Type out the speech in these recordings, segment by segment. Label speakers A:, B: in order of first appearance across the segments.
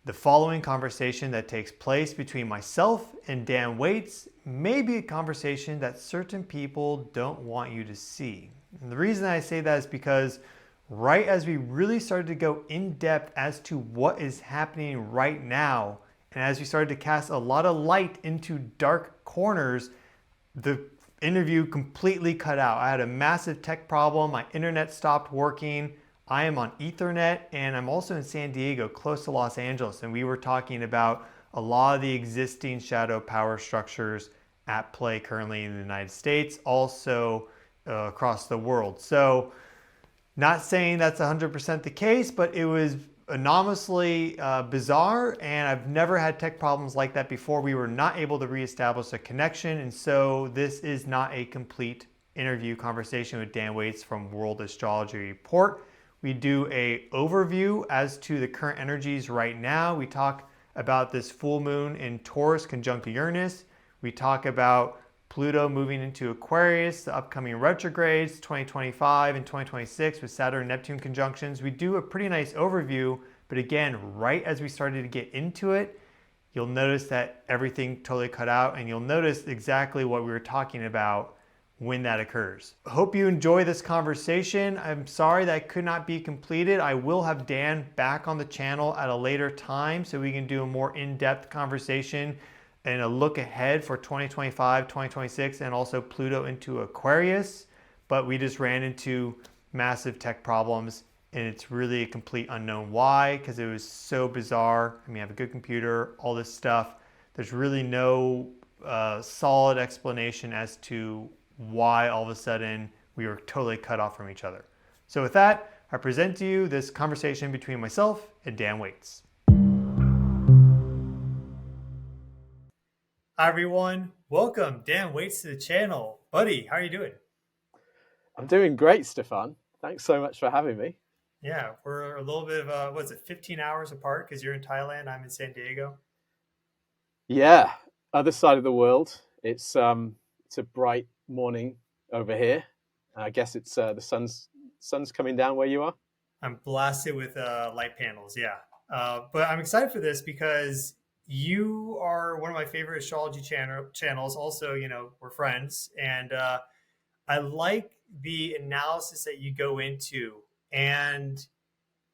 A: The following conversation that takes place between myself and Dan Waites may be a conversation that certain people don't want you to see. And the reason I say that is because right as we really started to go in depth as to what is happening right now, and as we started to cast a lot of light into dark corners, the interview completely cut out. I had a massive tech problem. My internet stopped working. I am on Ethernet, and I'm also in San Diego, close to Los Angeles, and we were talking about a lot of the existing shadow power structures at play currently in the United States, also across the world. So not saying that's 100% the case, but it was anomalously bizarre, and I've never had tech problems like that before. We were not able to reestablish a connection, and so this is not a complete interview conversation with Dan Waites from World Astrology Report. We do a overview as to the current energies right now. We talk about this full moon in Taurus conjunct Uranus. We talk about Pluto moving into Aquarius, the upcoming retrogrades, 2025 and 2026 with Saturn and Neptune conjunctions. We do a pretty nice overview, but again, right as we started to get into it, you'll notice that everything totally cut out, and you'll notice exactly what we were talking about when that occurs. Hope you enjoy this conversation. I'm sorry that could not be completed. I will have Dan back on the channel at a later time so we can do a more in-depth conversation and a look ahead for 2025, 2026, and also Pluto into Aquarius. But we just ran into massive tech problems, and it's really a complete unknown why, because it was so bizarre. I mean, I have a good computer, all this stuff. There's really no solid explanation as to why all of a sudden we were totally cut off from each other. So with that, I present to you this conversation between myself and Dan Waites. Hi everyone, welcome Dan Waites to the channel. Buddy, how are you doing?
B: I'm doing great, Stefan. Thanks so much for having me.
A: Yeah, we're a little bit of, 15 hours apart because you're in Thailand, I'm in San Diego.
B: Yeah, other side of the world. It's a bright morning over here. I guess it's the sun's coming down where you are.
A: I'm blasted with light panels, yeah. But I'm excited for this because you are one of my favorite astrology channels. Also, we're friends, and I like the analysis that you go into, and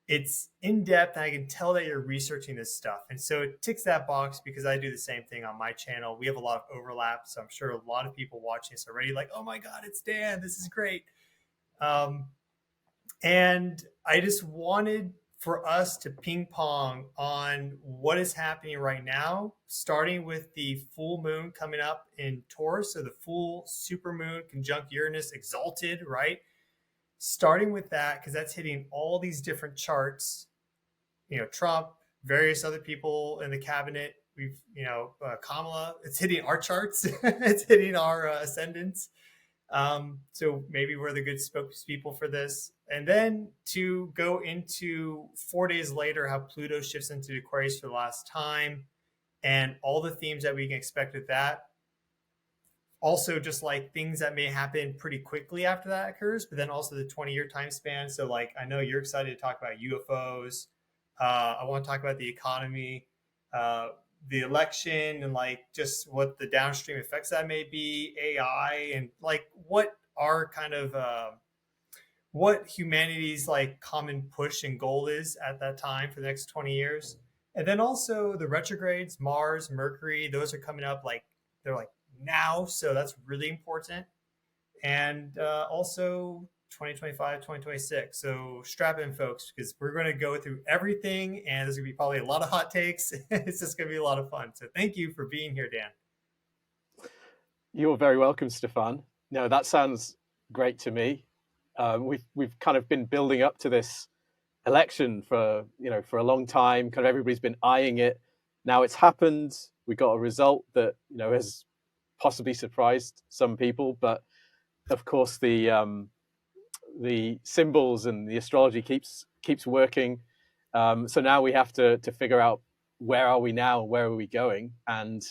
A: it's in depth, and I can tell that you're researching this stuff. And so it ticks that box because I do the same thing on my channel. We have a lot of overlap, so I'm sure a lot of people watching this already like, oh my God, it's Dan, this is great. And I just wanted for us to ping pong on what is happening right now, starting with the full moon coming up in Taurus. So the full super moon conjunct Uranus exalted, right? Starting with that, because that's hitting all these different charts, Trump, various other people in the cabinet. We've, Kamala, it's hitting our charts. It's hitting our ascendants. So maybe we're the good spokespeople for this. And then to go into 4 days later, how Pluto shifts into Aquarius for the last time and all the themes that we can expect with that. Also, just like things that may happen pretty quickly after that occurs, but then also the 20-year time span. So like, I know you're excited to talk about UFOs. I want to talk about the economy, the election, and like just what the downstream effects that may be, AI, and like what are kind of what humanity's like common push and goal is at that time for the next 20 years. And then also the retrogrades, Mars, Mercury, those are coming up like they're like now. So that's really important. And also 2025, 2026. So strap in, folks, because we're going to go through everything, and there's going to be probably a lot of hot takes. It's just going to be a lot of fun. So thank you for being here, Dan.
B: You're very welcome, Stefan. No, that sounds great to me. We've kind of been building up to this election for a long time. Kind of everybody's been eyeing it. Now it's happened. We got a result that has possibly surprised some people, but of course the symbols and the astrology keeps working. So now we have to figure out where are we now, where are we going, and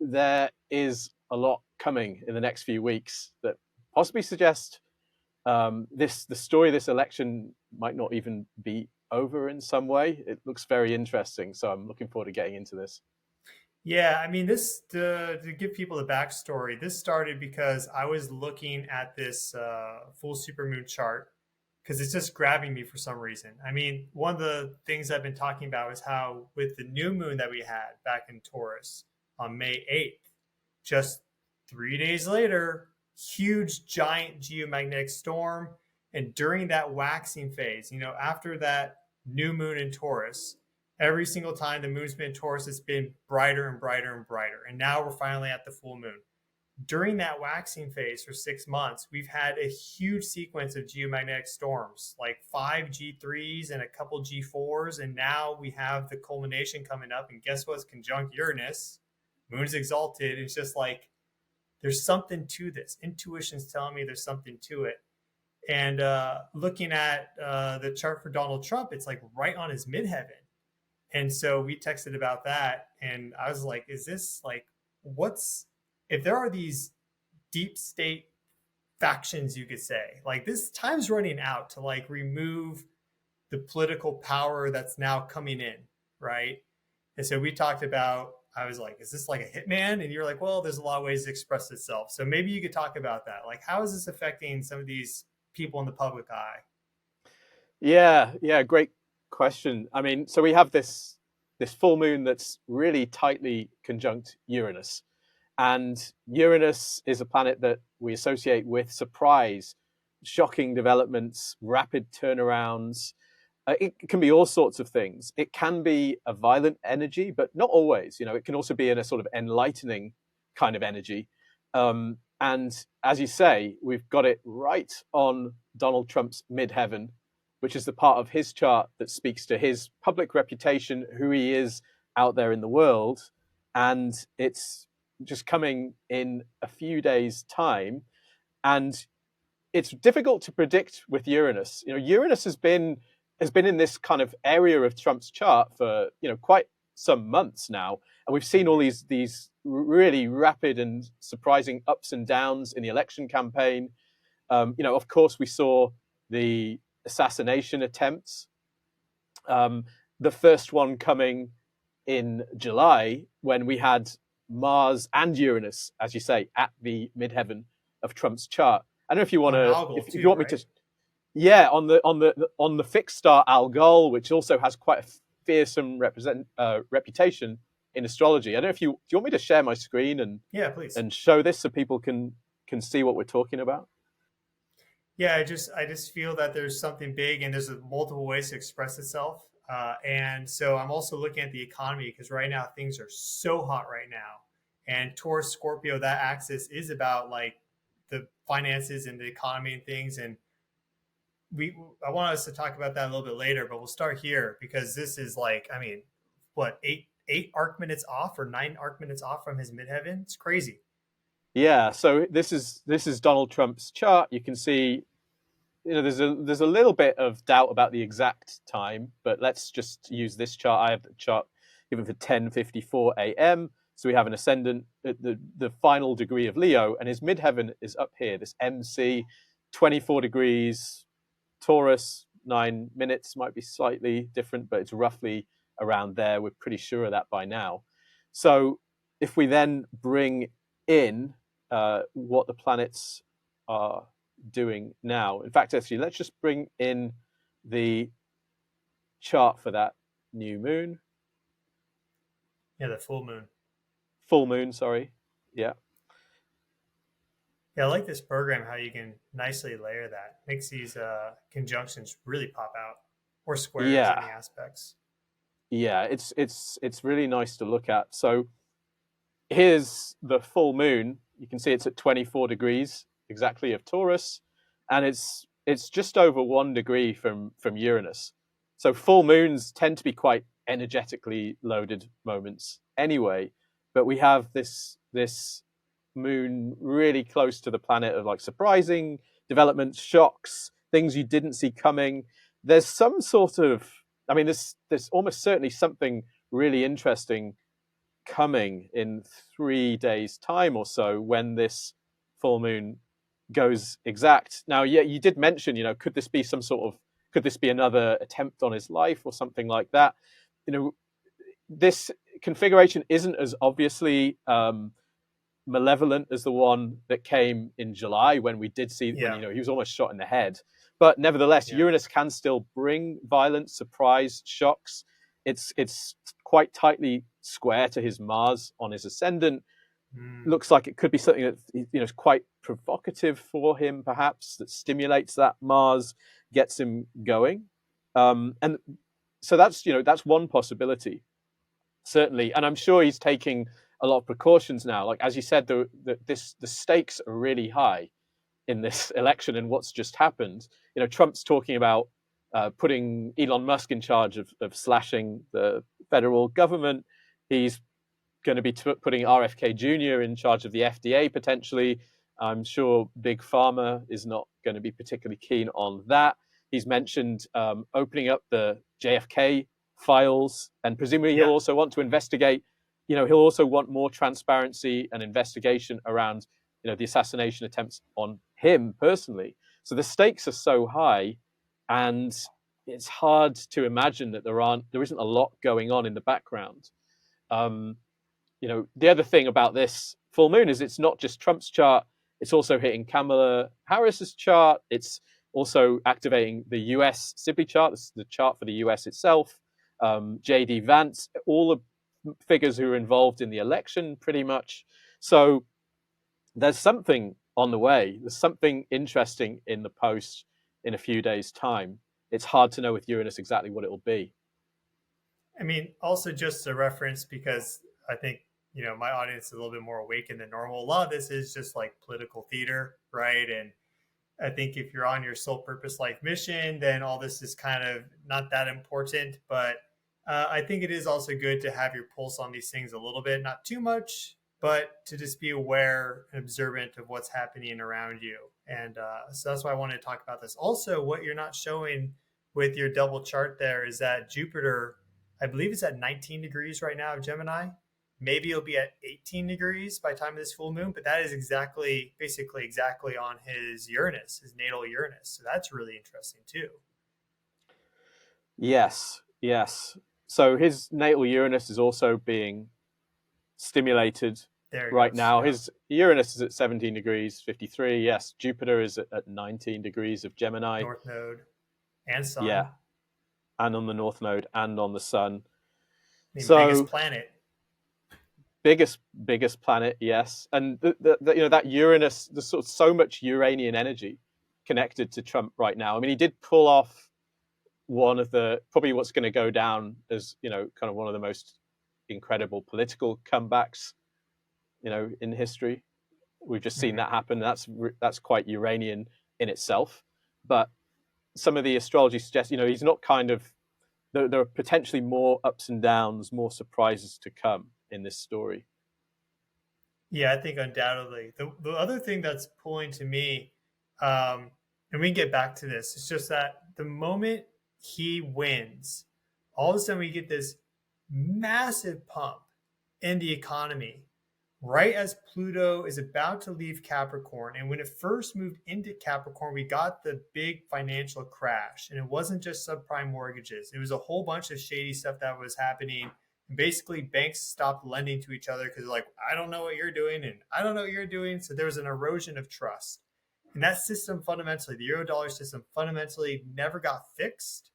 B: there is a lot coming in the next few weeks that possibly suggest the story of this election might not even be over in some way? It looks very interesting, so I'm looking forward to getting into this.
A: Yeah, I mean, this to give people the backstory. This started because I was looking at this full supermoon chart because it's just grabbing me for some reason. I mean, one of the things I've been talking about is how with the new moon that we had back in Taurus on May 8th, just 3 days later, huge giant geomagnetic storm, and during that waxing phase, after that new moon in Taurus, every single time the moon's been in Taurus, it's been brighter and brighter and brighter. And now we're finally at the full moon. During that waxing phase for 6 months, we've had a huge sequence of geomagnetic storms, like 5 G3s and a couple G4s. And now we have the culmination coming up. And guess what's conjunct Uranus? Moon's exalted. It's just like there's something to this. Intuition's telling me there's something to it. And looking at the chart for Donald Trump, it's like right on his midheaven. And so we texted about that. And I was like, is this like, if there are these deep state factions, you could say, like this time's running out to like remove the political power that's now coming in, right? And so we talked about, I was like, is this like a hitman? And you're like, well, there's a lot of ways to express itself. So maybe you could talk about that. Like, how is this affecting some of these people in the public eye?
B: Yeah, great question. I mean, so we have this full moon that's really tightly conjunct Uranus. And Uranus is a planet that we associate with surprise, shocking developments, rapid turnarounds. It can be all sorts of things. It can be a violent energy, but not always. It can also be in a sort of enlightening kind of energy. And as you say, we've got it right on Donald Trump's midheaven, which is the part of his chart that speaks to his public reputation, who he is out there in the world. And it's just coming in a few days' time. And it's difficult to predict with Uranus. Uranus has been in this kind of area of Trump's chart for quite some months now, and we've seen all these really rapid and surprising ups and downs in the election campaign. Of course, we saw the assassination attempts. The first one coming in July when we had Mars and Uranus, as you say, at the midheaven of Trump's chart. I don't know if you want to, if you want me to, yeah, on the fixed star Algol, which also has quite a fearsome reputation in astrology. I don't know if do you want me to share my screen and
A: please,
B: and show this so people can see what we're talking about.
A: Yeah, I just feel that there's something big, and there's multiple ways to express itself. And so I'm also looking at the economy because right now things are so hot right now. And Taurus Scorpio, that axis is about like the finances and the economy and things. And I want us to talk about that a little bit later, but we'll start here because this is like, I mean, what, eight arc minutes off or 9 arc minutes off from his midheaven? It's crazy.
B: Yeah, so this is Donald Trump's chart. You can see, there's a little bit of doubt about the exact time, but let's just use this chart. I have the chart given for 10:54 a.m. So we have an ascendant at the final degree of Leo, and his midheaven is up here. This MC, 24 degrees, Taurus, 9 minutes, might be slightly different, but it's roughly around there. We're pretty sure of that by now. So if we then bring in what the planets are doing now. In fact, actually, let's just bring in the chart for that new moon.
A: Yeah, the full moon.
B: Full moon, sorry. Yeah.
A: Yeah, I like this program, how you can nicely layer that. Makes these conjunctions really pop out, or squares in the aspects.
B: Yeah, it's really nice to look at. So here's the full moon. You can see it's at 24 degrees exactly of Taurus, and it's just over 1 degree from Uranus. So full moons tend to be quite energetically loaded moments anyway, but we have this moon really close to the planet of like surprising developments, shocks, things you didn't see coming. There's some sort of, I mean, there's almost certainly something really interesting coming in 3 days' time or so when this full moon goes exact. Now, yeah, you did mention, could this be some sort of Could this be another attempt on his life or something like that? This configuration isn't as obviously malevolent as the one that came in July when we did see when
A: Yeah.
B: he was almost shot in the head. But nevertheless,
A: Yeah.
B: Uranus can still bring violence, surprise, shocks. It's quite tightly square to his Mars on his ascendant.
A: Mm.
B: Looks like it could be something that is quite provocative for him, perhaps, that stimulates that Mars, gets him going. And so that's one possibility, certainly. And I'm sure he's taking a lot of precautions now. Like as you said, the stakes are really high in this election and what's just happened. Trump's talking about putting Elon Musk in charge of slashing the federal government. He's going to be putting RFK Jr. in charge of the FDA potentially. I'm sure Big Pharma is not going to be particularly keen on that. He's mentioned opening up the JFK files, and presumably he'll
A: Yeah.
B: also want to investigate. He'll also want more transparency and investigation around the assassination attempts on him personally. So the stakes are so high, and it's hard to imagine that there isn't a lot going on in the background. The other thing about this full moon is it's not just Trump's chart, it's also hitting Kamala Harris's chart. It's also activating the US Sibley chart, the chart for the US itself, JD Vance, all the figures who are involved in the election pretty much. So there's something on the way. There's something interesting in the post in a few days' time. It's hard to know with Uranus exactly what it will be.
A: I mean, also just a reference because I think, my audience is a little bit more awakened than normal. A lot of this is just like political theater, right? And I think if you're on your sole purpose life mission, then all this is kind of not that important. But I think it is also good to have your pulse on these things a little bit, not too much, but to just be aware and observant of what's happening around you. And so that's why I wanted to talk about this. Also, what you're not showing with your double chart there is that Jupiter, I believe it's at 19 degrees right now of Gemini. Maybe it'll be at 18 degrees by the time of this full moon, but that is basically exactly on his Uranus, his natal Uranus. So that's really interesting too.
B: Yes. So his natal Uranus is also being stimulated
A: There it
B: right
A: goes.
B: now.
A: Yeah.
B: His Uranus is at 17 degrees 53. Yes, Jupiter is at 19 degrees of Gemini.
A: North Node and Sun.
B: Yeah, and on the North Node and on the Sun.
A: I mean,
B: So
A: biggest planet.
B: biggest planet, yes. And that Uranus, there's so much Uranian energy connected to Trump right now. I mean, he did pull off one of the probably what's going to go down as kind of one of the most incredible political comebacks in history. We've just seen that happen. That's quite Uranian in itself. But some of the astrology suggests he's not kind of there are potentially more ups and downs, more surprises to come in this story.
A: Yeah, I think undoubtedly. The other thing that's pulling to me, and we can get back to this, it's just that the moment he wins, all of a sudden we get this massive pump in the economy right as Pluto is about to leave Capricorn. And when it first moved into Capricorn, we got the big financial crash. And it wasn't just subprime mortgages, it was a whole bunch of shady stuff that was happening. And basically, banks stopped lending to each other because, like, I don't know what you're doing and I don't know what you're doing. So there was an erosion of trust. And that system fundamentally, the Eurodollar system fundamentally never got fixed.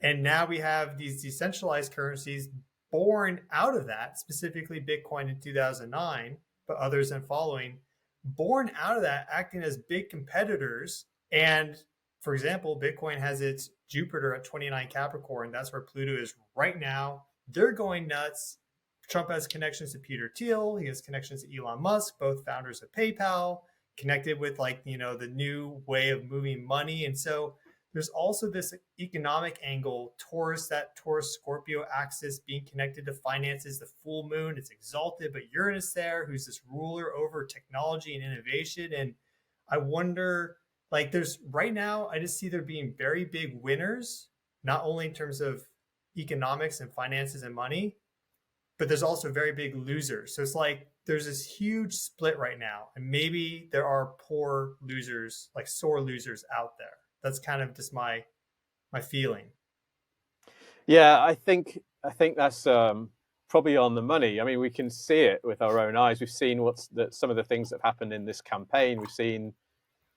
A: And now we have these decentralized currencies born out of that, specifically Bitcoin in 2009, but others then following, born out of that, acting as big competitors. And for example, Bitcoin has its Jupiter at 29 Capricorn. That's where Pluto is right now. They're going nuts. Trump has connections to Peter Thiel. He has connections to Elon Musk, both founders of PayPal, connected with the new way of moving money. And so there's also this economic angle, that Taurus Scorpio axis being connected to finances, the full moon, it's exalted, but Uranus there, who's this ruler over technology and innovation. And I wonder, there's right now, I just see there being very big winners, not only in terms of economics and finances and money, but there's also very big losers. So it's like there's this huge split right now. And maybe there are poor losers, like sore losers out there. That's kind of just my my feeling.
B: Yeah, I think that's probably on the money. I mean, we can see it with our own eyes. We've seen some of the things that have happened in this campaign. We've seen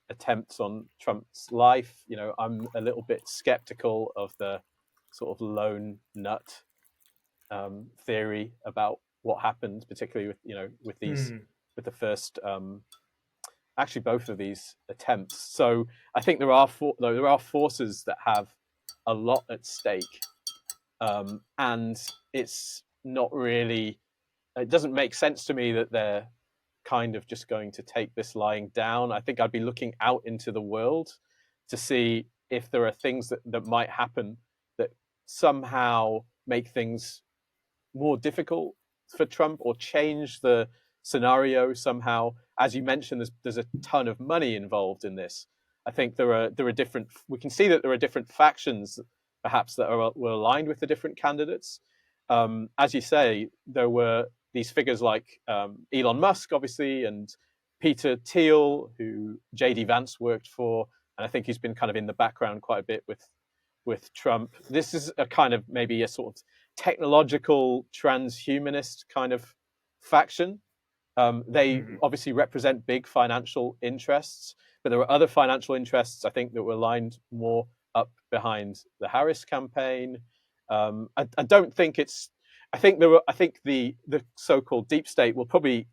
B: attempts on Trump's life. I'm a little bit skeptical of the sort of lone nut theory about what happened, particularly with these
A: Hmm.
B: with the first actually both of these attempts. So I think there are forces that have a lot at stake, and it's not really. It doesn't make sense to me that they're kind of just going to take this lying down. I think I'd be looking out into the world to see if there are things that might happen that somehow make things more difficult for Trump or change the scenario somehow. As you mentioned, there's a ton of money involved in this. I think there are different. We can see that there are different factions, perhaps were aligned with the different candidates. As you say, there were these figures like Elon Musk, obviously, and Peter Thiel, who JD Vance worked for, and I think he's been kind of in the background quite a bit with Trump. This is a kind of maybe a sort of technological transhumanist kind of faction. They
A: Hmm.
B: obviously represent big financial interests, but there were other financial interests I think that were lined more up behind the Harris campaign. I don't think it's. I think there were. I think the so-called deep state will probably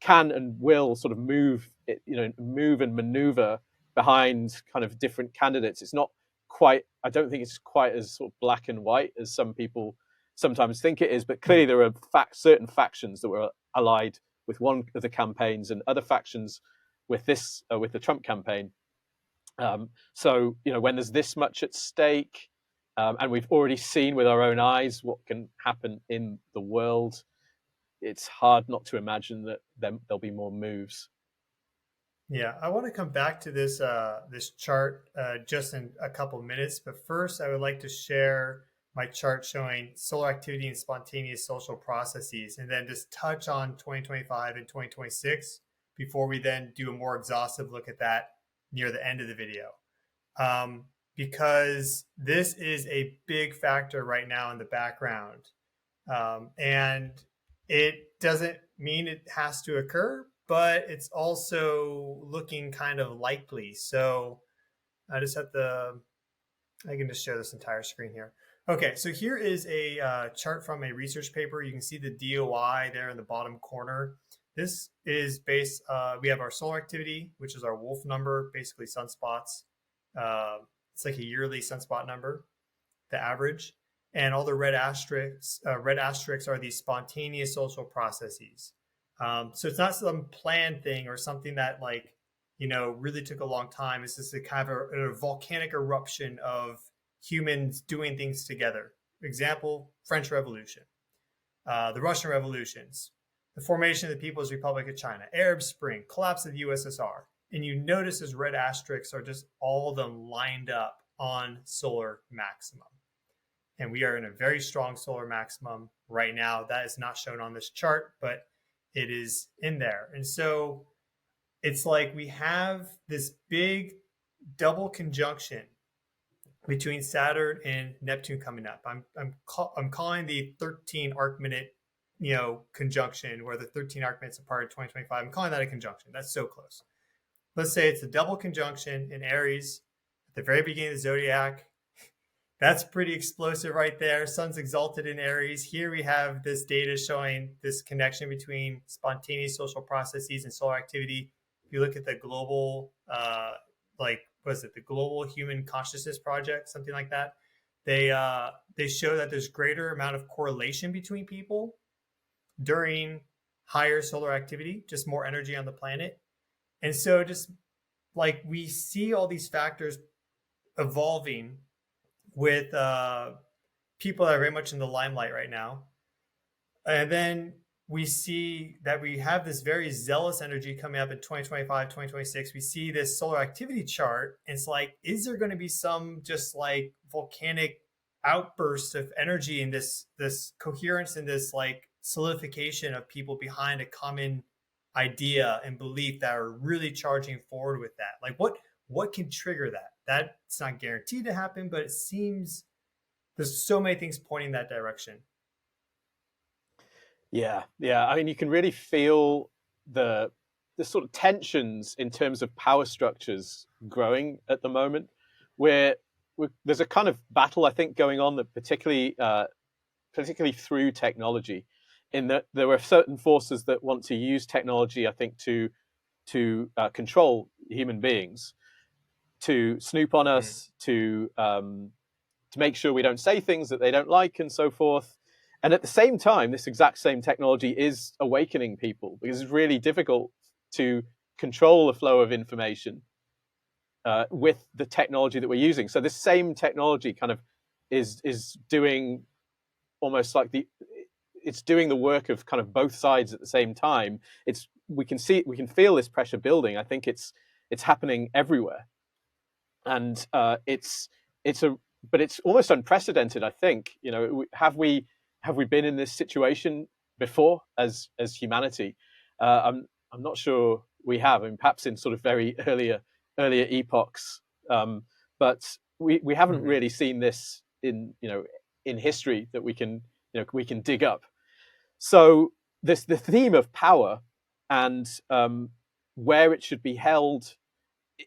B: can and will sort of move and maneuver behind kind of different candidates. It's not quite. I don't think it's quite as sort of black and white as some people sometimes think it is. But clearly, there are certain factions that were allied with one of the campaigns and other factions with with the Trump campaign. So when there's this much at stake, and we've already seen with our own eyes what can happen in the world, it's hard not to imagine that there'll be more moves.
A: Yeah, I want to come back to this chart just in a couple minutes, but first I would like to share my chart showing solar activity and spontaneous social processes, and then just touch on 2025 and 2026 before we then do a more exhaustive look at that near the end of the video. Because this is a big factor right now in the background. And it doesn't mean it has to occur, but it's also looking kind of likely. So I just have to, I can just share this entire screen here. Okay, so here is a chart from a research paper. You can see the DOI there in the bottom corner. This is based, we have our solar activity, which is our wolf number, basically sunspots. Uh, it's like a yearly sunspot number, the average. And all the red asterisks are these spontaneous social processes. So it's not some planned thing or something that really took a long time. It's just a kind of a volcanic eruption of humans doing things together. Example, French Revolution, the Russian revolutions, the formation of the People's Republic of China, Arab Spring, collapse of the USSR. And you notice those red asterisks are just all of them lined up on solar maximum. And we are in a very strong solar maximum right now. That is not shown on this chart, but it is in there. And so it's like we have this big double conjunction between Saturn and Neptune coming up. I'm calling the 13 arc minute conjunction, where the 13 arc minutes apart in 2025. I'm calling that a conjunction. That's so close. Let's say it's a double conjunction in Aries at the very beginning of the zodiac. That's pretty explosive right there. Sun's exalted in Aries. Here we have this data showing this connection between spontaneous social processes and solar activity. If you look at the global, the Global Human Consciousness Project, something like that, they show that there's greater amount of correlation between people during higher solar activity, just more energy on the planet. And so just like we see all these factors evolving with people that are very much in the limelight right now. And then we see that we have this very zealous energy coming up in 2025, 2026. We see this solar activity chart. And it's like, is there going to be some just like volcanic outburst of energy and this coherence and this like solidification of people behind a common idea and belief that are really charging forward with that? Like what can trigger that? That's not guaranteed to happen, but it seems there's so many things pointing that direction.
B: Yeah, yeah. I mean, you can really feel the the sort of tensions in terms of power structures growing at the moment. Where there's a kind of battle, I think, going on that particularly through technology, in that there are certain forces that want to use technology, I think, to control human beings, to snoop on
A: Mm.
B: us, to make sure we don't say things that they don't like, and so forth. And at the same time, this exact same technology is awakening people because it's really difficult to control the flow of information with the technology that we're using. So this same technology kind of is doing almost like it's doing the work of kind of both sides at the same time. It's we can feel this pressure building. I think it's happening everywhere, and it's a but it's almost unprecedented. I think, you know, have we been in this situation before as humanity? I'm not sure we have. I mean, perhaps in sort of very earlier epochs, but we haven't
A: Mm-hmm.
B: really seen this in, you know, in history that we can dig up. So this the theme of power and where it should be held.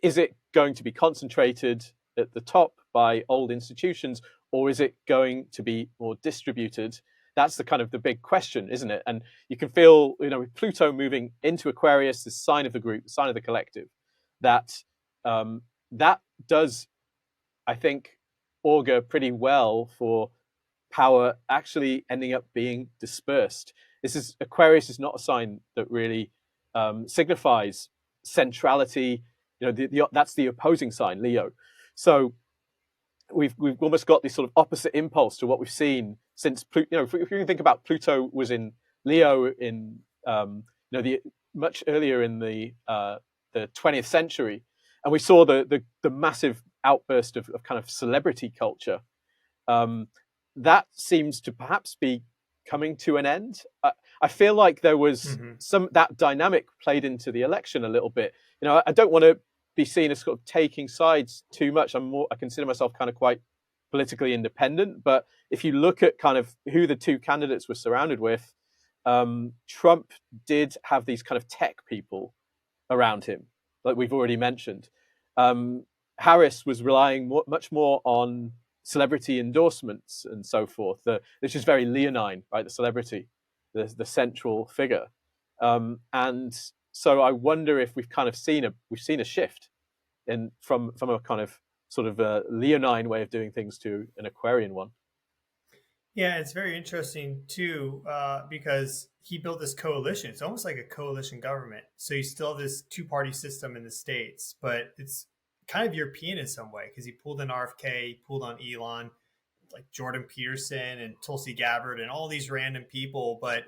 B: Is it going to be concentrated at the top by old institutions, or is it going to be more distributed? That's the kind of the big question, isn't it? And you can feel, you know, with Pluto moving into Aquarius, the sign of the group, the sign of the collective, that that does, I think, augur pretty well for power actually ending up being dispersed. This is Aquarius is not a sign that really signifies centrality. You know, that's the opposing sign, Leo. So we've almost got this sort of opposite impulse to what we've seen since you know, if you think about Pluto was in Leo in you know, the much earlier in the 20th century, and we saw the massive outburst of kind of celebrity culture. um, that seems to perhaps be coming to an end. I feel like there was
A: Mm-hmm.
B: some that dynamic played into the election a little bit. You know, I don't want to be seen as sort of taking sides too much. I consider myself kind of quite politically independent. But if you look at kind of who the two candidates were surrounded with, Trump did have these kind of tech people around him, like we've already mentioned. Um, Harris was relying much more on celebrity endorsements and so forth. It's just very leonine, right? The celebrity, the central figure, and so I wonder if we've seen a shift in from a kind of sort of a leonine way of doing things to an Aquarian one.
A: Yeah, it's very interesting too, because he built this coalition. It's almost like a coalition government. So you still have this two-party system in the States, but it's kind of European in some way because he pulled in RFK, he pulled on Elon, like Jordan Peterson and Tulsi Gabbard and all these random people, but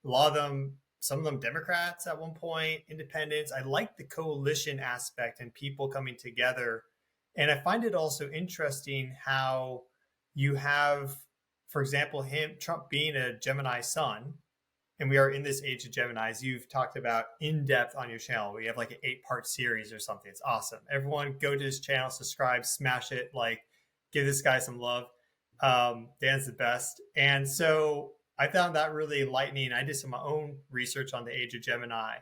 A: a lot of them, some of them Democrats at one point, independents. I like the coalition aspect and people coming together. And I find it also interesting how you have, for example, Trump being a Gemini sun, and we are in this age of Geminis. You've talked about in depth on your channel. We have like an 8-part series or something. It's awesome. Everyone go to his channel, subscribe, smash it, like give this guy some love. Dan's the best. And so I found that really enlightening. I did some of my own research on the age of Gemini.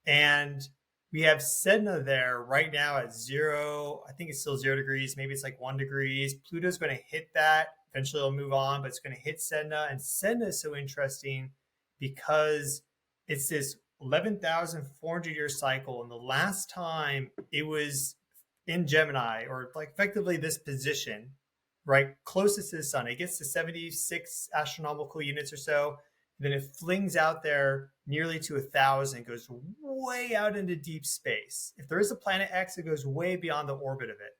A: And we have Sedna there right now at 0. I think it's still 0 degrees. Maybe it's like 1 degrees. Pluto's going to hit that. Eventually it'll move on, but it's going to hit Sedna. And Sedna is so interesting because it's this 11,400 year cycle. And the last time it was in Gemini, or like effectively this position, right, closest to the sun, it gets to 76 astronomical units or so. Then it flings out there nearly to 1,000, goes way out into deep space. If there is a planet X, it goes way beyond the orbit of it.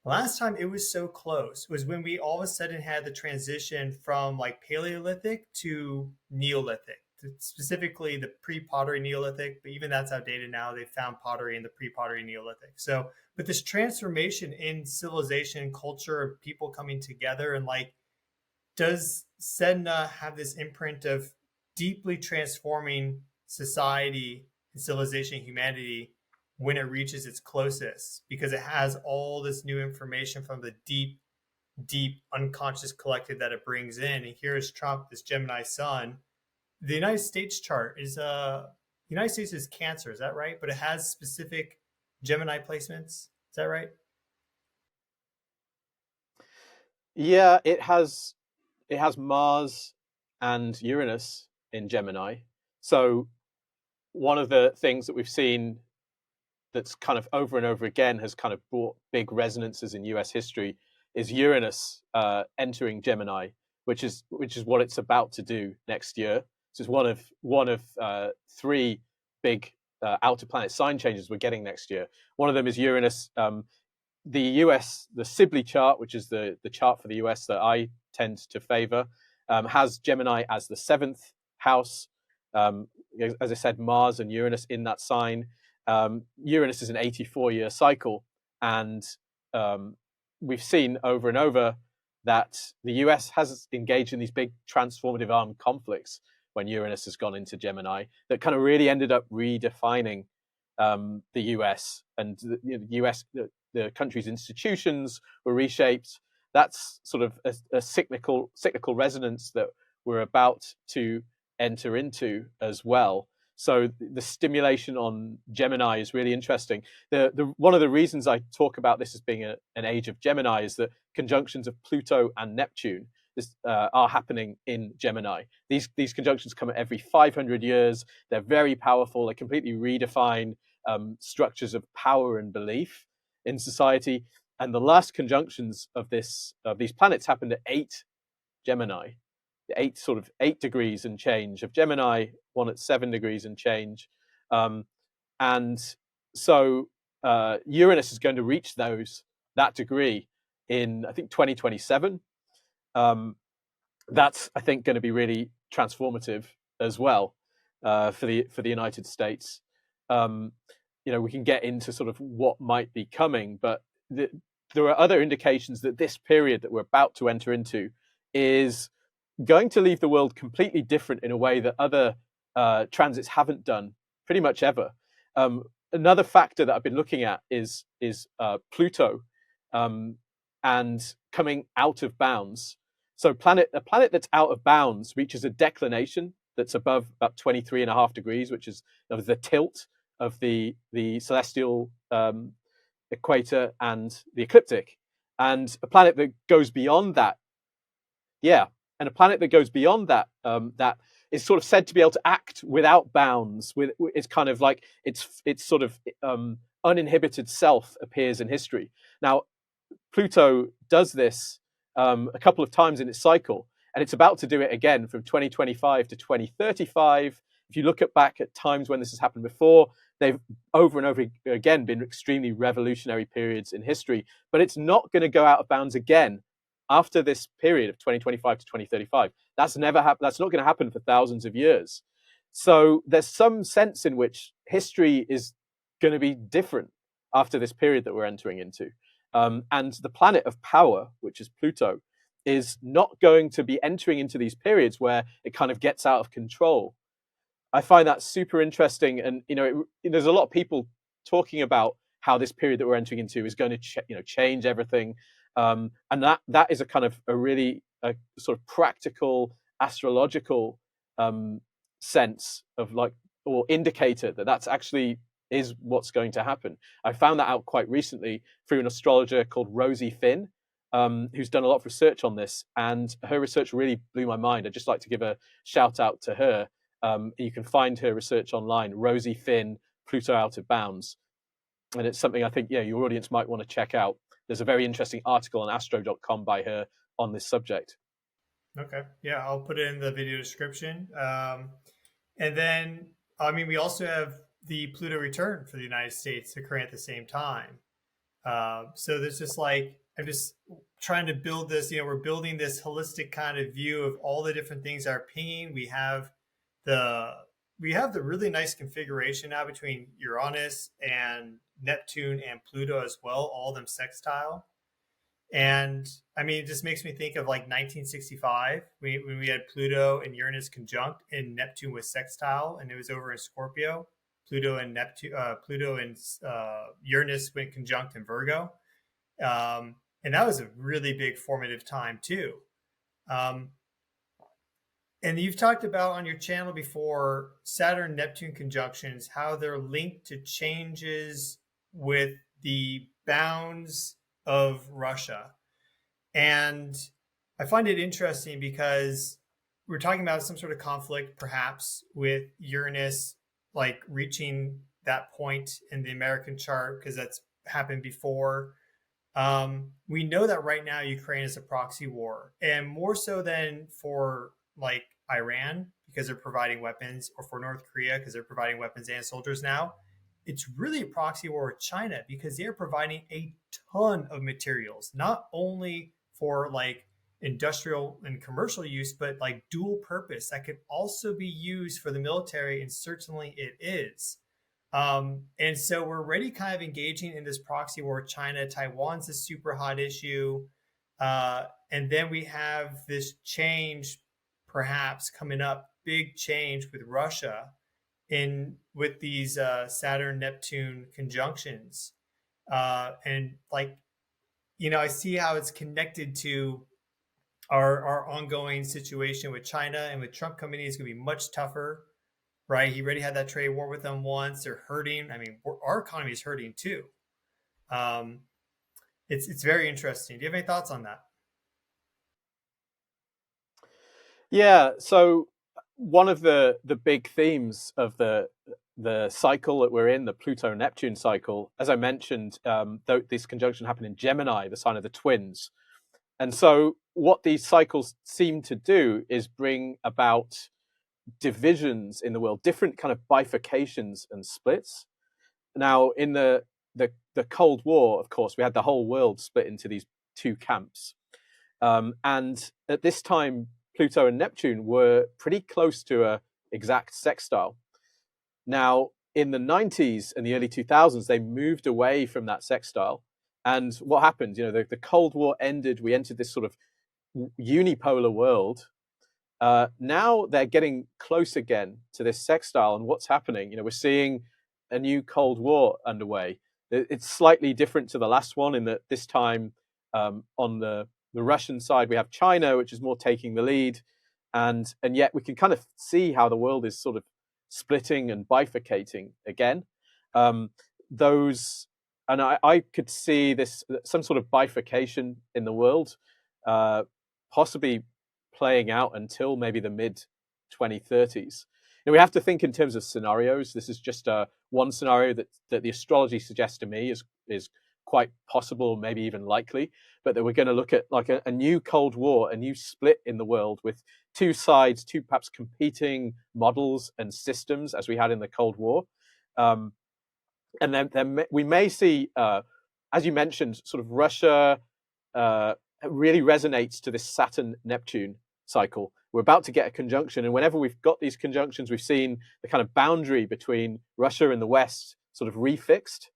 A: The last time it was so close was when we all of a sudden had the transition from like Paleolithic to Neolithic, specifically the pre-pottery Neolithic, but even that's outdated now. They found pottery in the pre-pottery Neolithic. So, but this transformation in civilization, culture, of people coming together, and like, does Sedna have this imprint of deeply transforming society and civilization, humanity, when it reaches its closest, because it has all this new information from the deep, deep unconscious collective that it brings in. And here is Trump, this Gemini sun. The United States chart is United States is Cancer, is that right? But it has specific Gemini placements. Is that right?
B: Yeah, it has Mars and Uranus in Gemini. So one of the things that we've seen that's kind of over and over again has kind of brought big resonances in US history is Uranus entering Gemini, which is what it's about to do next year. This is one of three big outer planet sign changes we're getting next year. One of them is Uranus. The US, the Sibley chart, which is the chart for the US that I tend to favor, has Gemini as the seventh house. As I said, Mars and Uranus in that sign. Uranus is an 84-year cycle, and we've seen over and over that the US has engaged in these big transformative armed conflicts when Uranus has gone into Gemini that kind of really ended up redefining the US, and the US, the country's institutions were reshaped. That's sort of a cyclical resonance that we're about to enter into as well. So the stimulation on Gemini is really interesting. One of the reasons I talk about this as being an age of Gemini is that conjunctions of Pluto and Neptune are happening in Gemini. These conjunctions come every 500 years. They're very powerful. They completely redefine structures of power and belief in society. And the last conjunctions of these planets happened at 8 Gemini. 8 degrees and change of Gemini, one at 7 degrees and change. And so Uranus is going to reach that degree in, I think, 2027. That's, I think, going to be really transformative as well for the United States. We can get into sort of what might be coming, but there are other indications that this period that we're about to enter into is going to leave the world completely different in a way that other transits haven't done pretty much ever. Another factor that I've been looking at is Pluto and coming out of bounds. So a planet that's out of bounds reaches a declination that's above about 23.5 degrees, which is the tilt of the celestial equator and the ecliptic. And a planet that goes beyond that, that is sort of said to be able to act without bounds. It's kind of like it's sort of uninhibited self appears in history. Now, Pluto does this a couple of times in its cycle, and it's about to do it again from 2025 to 2035. If you look back at times when this has happened before, they've over and over again been extremely revolutionary periods in history, but it's not going to go out of bounds again after this period of 2025 to 2035. That's never happened. That's not going to happen for thousands of years. So there's some sense in which history is going to be different after this period that we're entering into. And the planet of power, which is Pluto, is not going to be entering into these periods where it kind of gets out of control. I find that super interesting, and there's a lot of people talking about how this period that we're entering into is going to change everything, and that is a kind of a really sort of practical astrological sense of or indicator that that's actually is what's going to happen. I found that out quite recently through an astrologer called Rosie Finn, who's done a lot of research on this, and her research really blew my mind. I'd just like to give a shout out to her. You can find her research online, Rosie Finn, Pluto Out of Bounds. And it's something I think, your audience might want to check out. There's a very interesting article on astro.com by her on this subject.
A: Okay. Yeah, I'll put it in the video description. And then, we also have the Pluto return for the United States occurring at the same time. So there's just I'm just trying to build this, we're building this holistic kind of view of all the different things that are pinging. We have the really nice configuration now between Uranus and Neptune and Pluto as well, all of them sextile. And it just makes me think of 1965 when we had Pluto and Uranus conjunct and Neptune was sextile, and it was over in Scorpio. Pluto and Uranus went conjunct in Virgo, and that was a really big formative time too. Um, and you've talked about on your channel before Saturn Neptune conjunctions, how they're linked to changes with the bounds of Russia. And I find it interesting because we're talking about some sort of conflict, perhaps with Uranus, like reaching that point in the American chart, because that's happened before. We know that right now Ukraine is a proxy war, and more so than for like Iran because they're providing weapons, or for North Korea because they're providing weapons and soldiers now. It's really a proxy war with China because they're providing a ton of materials, not only for like industrial and commercial use, but like dual purpose that could also be used for the military, and certainly it is. And so we're already kind of engaging in this proxy war with China. Taiwan's a super hot issue. And then we have this change perhaps coming up, big change with Russia in with these Saturn Neptune conjunctions. And like, I see how it's connected to our ongoing situation with China, and with Trump coming in, it's going to be much tougher, right? He already had that trade war with them once. They're hurting. I mean, our economy is hurting too. Um, it's very interesting. Do you have any thoughts on that?
B: Yeah. So one of the big themes of the cycle that we're in, the Pluto Neptune cycle, as I mentioned, this conjunction happened in Gemini, the sign of the twins. And so what these cycles seem to do is bring about divisions in the world, different kind of bifurcations and splits. Now, in the Cold War, of course, we had the whole world split into these two camps. And at this time, Pluto and Neptune were pretty close to a exact sextile. Now, in the 90s and the early 2000s, they moved away from that sextile. And what happened? The Cold War ended. We entered this sort of unipolar world. Now they're getting close again to this sextile. And what's happening? We're seeing a new Cold War underway. It's slightly different to the last one in that this time on the Russian side, we have China, which is more taking the lead. And yet we can kind of see how the world is sort of splitting and bifurcating again. I could see this, some sort of bifurcation in the world, possibly playing out until maybe the mid 2030s. We have to think in terms of scenarios. This is just one scenario that the astrology suggests to me is quite possible, maybe even likely, but that we're going to look at like a new Cold War, a new split in the world with two sides, two perhaps competing models and systems as we had in the Cold War. And then we may see, as you mentioned, sort of Russia really resonates to this Saturn-Neptune cycle. We're about to get a conjunction, and whenever we've got these conjunctions, we've seen the kind of boundary between Russia and the West sort of refixed,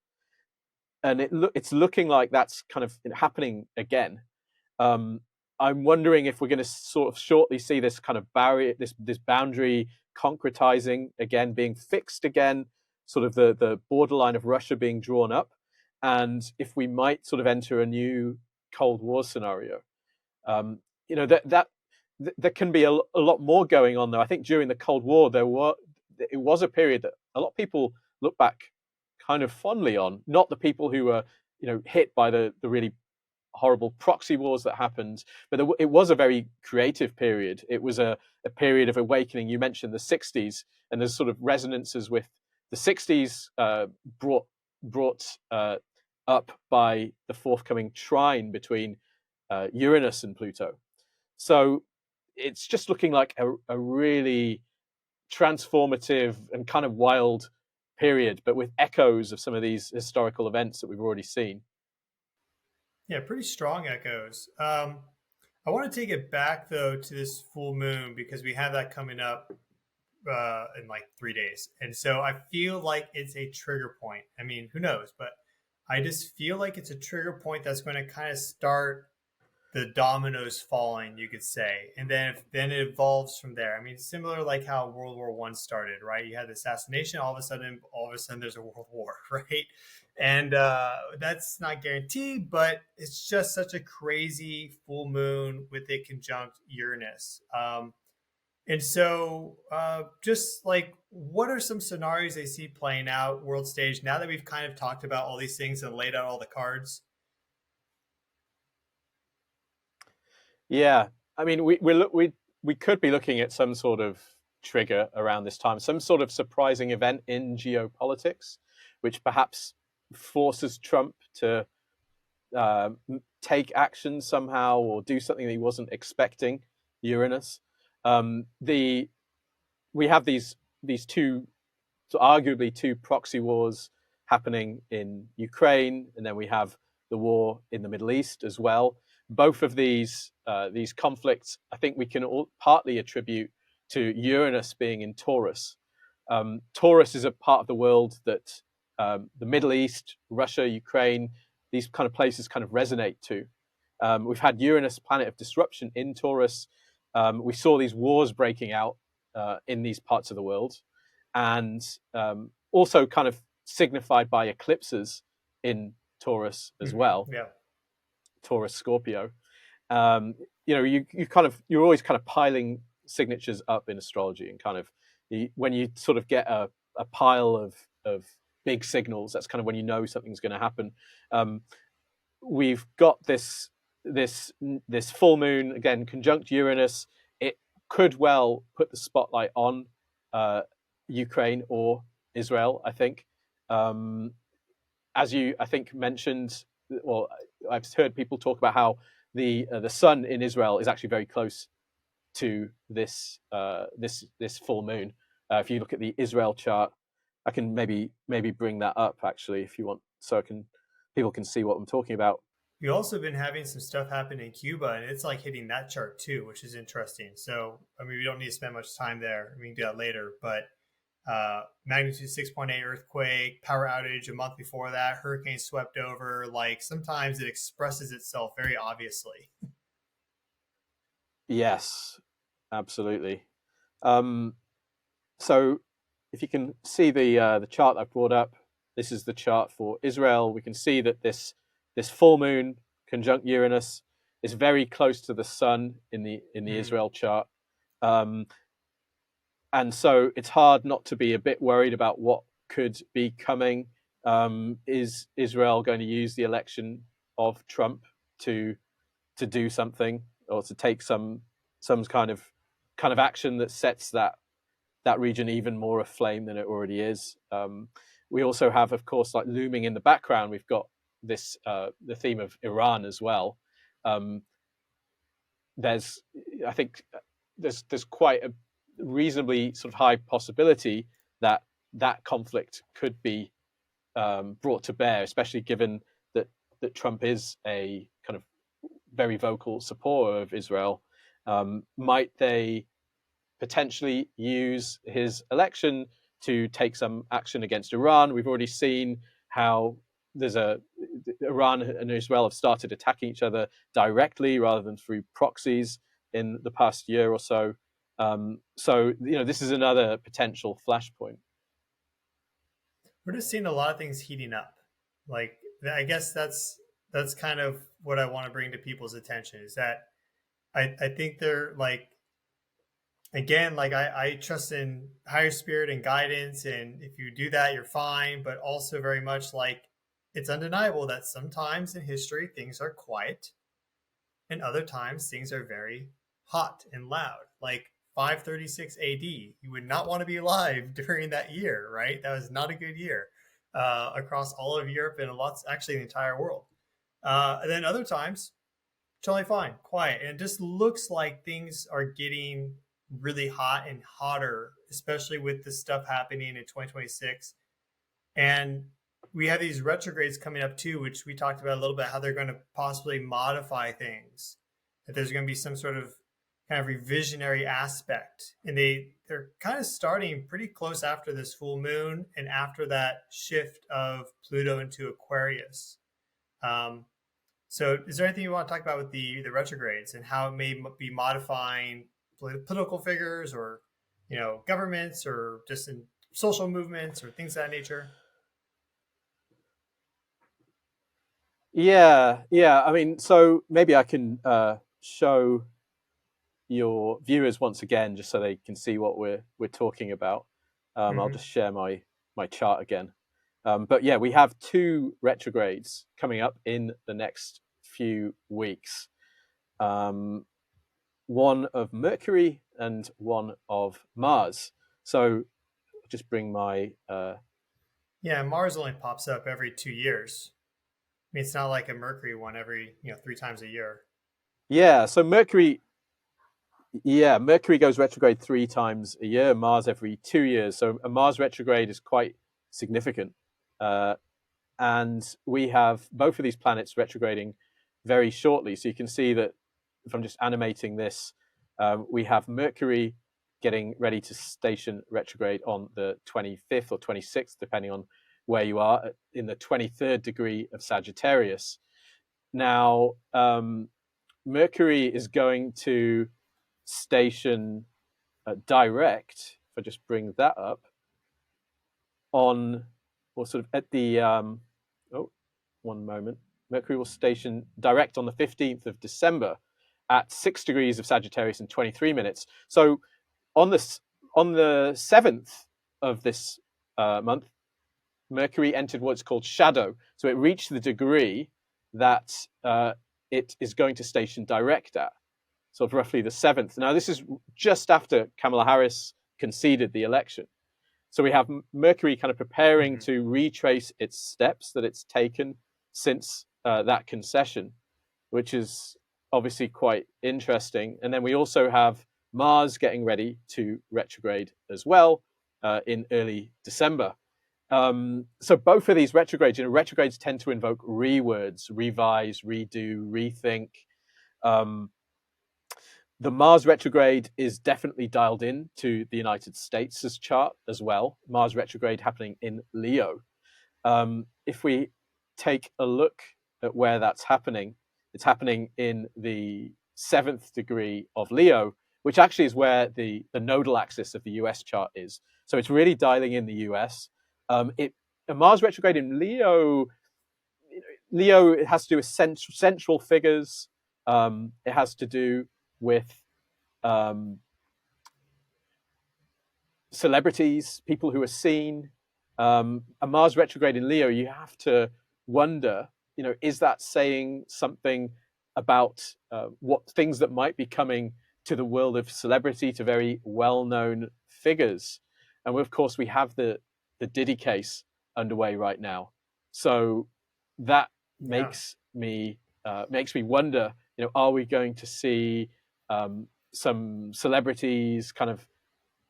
B: and it's looking like that's kind of happening again. I'm wondering if we're going to sort of shortly see this kind of barrier, this boundary concretizing again, being fixed again, sort of the borderline of Russia being drawn up, and if we might sort of enter a new Cold War scenario. There can be a lot more going on, though. I think during the Cold War, it was a period that a lot of people look back kind of fondly on. Not the people who were, hit by the really horrible proxy wars that happened, but it was a very creative period. It was a period of awakening. You mentioned the 60s, and there's sort of resonances with the 60s brought up by the forthcoming trine between Uranus and Pluto. So it's just looking like a really transformative and kind of wild period, but with echoes of some of these historical events that we've already seen.
A: Yeah, pretty strong echoes. I want to take it back though to this full moon because we have that coming up in like 3 days, and so I feel like it's a trigger point. I mean, who knows? But I just feel like it's a trigger point that's going to kind of start the dominoes falling, you could say, and then it evolves from there. I mean, similar like how World War One started, right? You had the assassination, all of a sudden, there's a world war, right? And that's not guaranteed, but it's just such a crazy full moon with a conjunct Uranus. And so, just like, what are some scenarios they see playing out world stage now that we've kind of talked about all these things and laid out all the cards?
B: Yeah, I mean, we could be looking at some sort of trigger around this time, some sort of surprising event in geopolitics, which perhaps forces Trump to take action somehow or do something that he wasn't expecting. Uranus. The We have these two, so arguably two proxy wars happening in Ukraine, and then we have the war in the Middle East as well. Both of these conflicts, I think we can all partly attribute to Uranus being in Taurus. Taurus is a part of the world that the Middle East, Russia, Ukraine, these kind of places kind of resonate to. We've had Uranus, planet of disruption, in Taurus. We saw these wars breaking out in these parts of the world, and also kind of signified by eclipses in Taurus as well.
A: Yeah.
B: Taurus, Scorpio. You're always kind of piling signatures up in astrology, and kind of when you sort of get a pile of big signals, that's kind of when you know something's going to happen. We've got this full moon again, conjunct Uranus. It could well put the spotlight on Ukraine or Israel, I think. As you, I think, mentioned, well, I've heard people talk about how the sun in Israel is actually very close to this full moon. If you look at the Israel chart, I can maybe bring that up actually if you want, so people can see what I'm talking about.
A: We've also been having some stuff happen in Cuba, and it's like hitting that chart too, which is interesting. So, I mean, we don't need to spend much time there. We can do that later. But magnitude 6.8 earthquake, power outage a month before that, hurricane swept over. Like, sometimes it expresses itself very obviously.
B: Yes, absolutely. So, if you can see the chart I've brought up, this is the chart for Israel. We can see that this full moon conjunct Uranus is very close to the sun in the Israel chart, and so it's hard not to be a bit worried about what could be coming. Is Israel going to use the election of Trump to do something, or to take some kind of action that sets that region even more aflame than it already is? We also have, of course, like looming in the background, we've got this the theme of Iran as well. There's quite a reasonably sort of high possibility that conflict could be brought to bear, especially given that Trump is a kind of very vocal supporter of Israel. Might they potentially use his election to take some action against Iran? We've already seen how Iran and Israel have started attacking each other directly rather than through proxies in the past year or so. So this is another potential flashpoint.
A: We're just seeing a lot of things heating up. Like, I guess that's kind of what I want to bring to people's attention, is that I think they're like, again, like I trust in higher spirit and guidance, and if you do that, you're fine. But also very much like, it's undeniable that sometimes in history things are quiet, and other times things are very hot and loud. Like 536 AD, you would not want to be alive during that year, right? That was not a good year across all of Europe and actually the entire world. And then other times, totally fine, quiet. And it just looks like things are getting really hot and hotter, especially with this stuff happening in 2026. And we have these retrogrades coming up too, which we talked about a little bit, how they're going to possibly modify things, that there's going to be some sort of kind of revisionary aspect. And they're kind of starting pretty close after this full moon and after that shift of Pluto into Aquarius. So is there anything you want to talk about with the retrogrades and how it may be modifying political figures or, governments or just in social movements or things of that nature?
B: Yeah. I mean, so maybe I can show your viewers once again, just so they can see what we're talking about. I'll
A: Hmm.
B: just share my chart again. But yeah, we have two retrogrades coming up in the next few weeks. One of Mercury and one of Mars. So I'll just bring my
A: Yeah, Mars only pops up every 2 years. I mean, it's not like a Mercury one every, 3 times a year.
B: yeah. So Mercury goes retrograde 3 times a year. Mars every 2 years. So a Mars retrograde is quite significant. Uh, and we have both of these planets retrograding very shortly. So you can see that if I'm just animating this, we have Mercury getting ready to station retrograde on the 25th or 26th, depending on where you are, in the 23rd degree of Sagittarius. Now, Mercury is going to station direct, if I just bring that up, on, or sort of at the, oh, one moment. Mercury will station direct on the 15th of December at 6 degrees of Sagittarius and 23 minutes. So on the 7th of this month, Mercury entered what's called shadow. So it reached the degree that it is going to station direct at, sort of roughly the 7th. Now, this is just after Kamala Harris conceded the election. So we have Mercury kind of preparing
A: Hmm.
B: to retrace its steps that it's taken since that concession, which is obviously quite interesting. And then we also have Mars getting ready to retrograde as well in early December. So both of these retrogrades, retrogrades tend to invoke rewords, revise, redo, rethink. Um, the Mars retrograde is definitely dialed in to the United States' chart as well. Mars retrograde happening in Leo. If we take a look at where that's happening, it's happening in the 7th degree of Leo, which actually is where the nodal axis of the US chart is. So it's really dialing in the US. A Mars retrograde in Leo, it has to do with central figures. It has to do with um, celebrities, people who are seen. A Mars retrograde in Leo, you have to wonder, is that saying something about what things that might be coming to the world of celebrity, to very well-known figures? And of course, we have the Diddy case underway right now, so that
A: Yeah.
B: makes me wonder. Are we going to see some celebrities kind of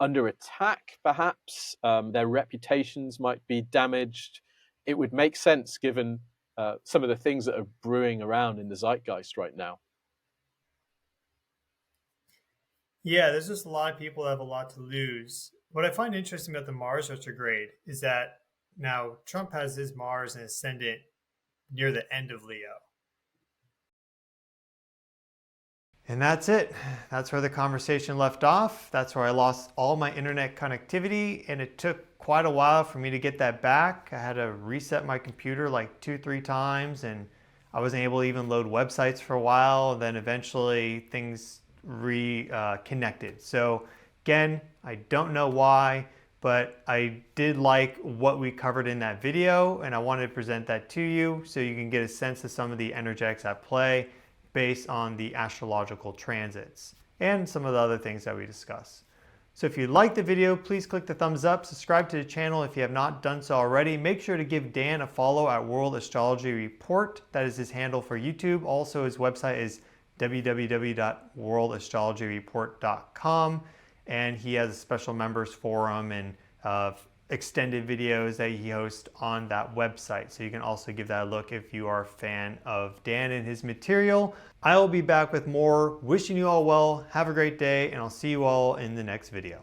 B: under attack, perhaps? Their reputations might be damaged. It would make sense given some of the things that are brewing around in the zeitgeist right now.
A: Yeah, there's just a lot of people that have a lot to lose. What I find interesting about the Mars retrograde is that now Trump has his Mars and ascendant near the end of Leo. And that's it. That's where the conversation left off. That's where I lost all my internet connectivity, and it took quite a while for me to get that back. I had to reset my computer like 2, 3 times, and I wasn't able to even load websites for a while. And then eventually things reconnected. So again, I don't know why, but I did like what we covered in that video, and I wanted to present that to you so you can get a sense of some of the energetics at play based on the astrological transits and some of the other things that we discuss. So if you liked the video, please click the thumbs up, subscribe to the channel if you have not done so already. Make sure to give Dan a follow at World Astrology Report. That is his handle for YouTube. Also, his website is www.worldastrologyreport.com, and he has a special members forum and extended videos that he hosts on that website. So you can also give that a look if you are a fan of Dan and his material. I will be back with more. Wishing you all well. Have a great day, and I'll see you all in the next video.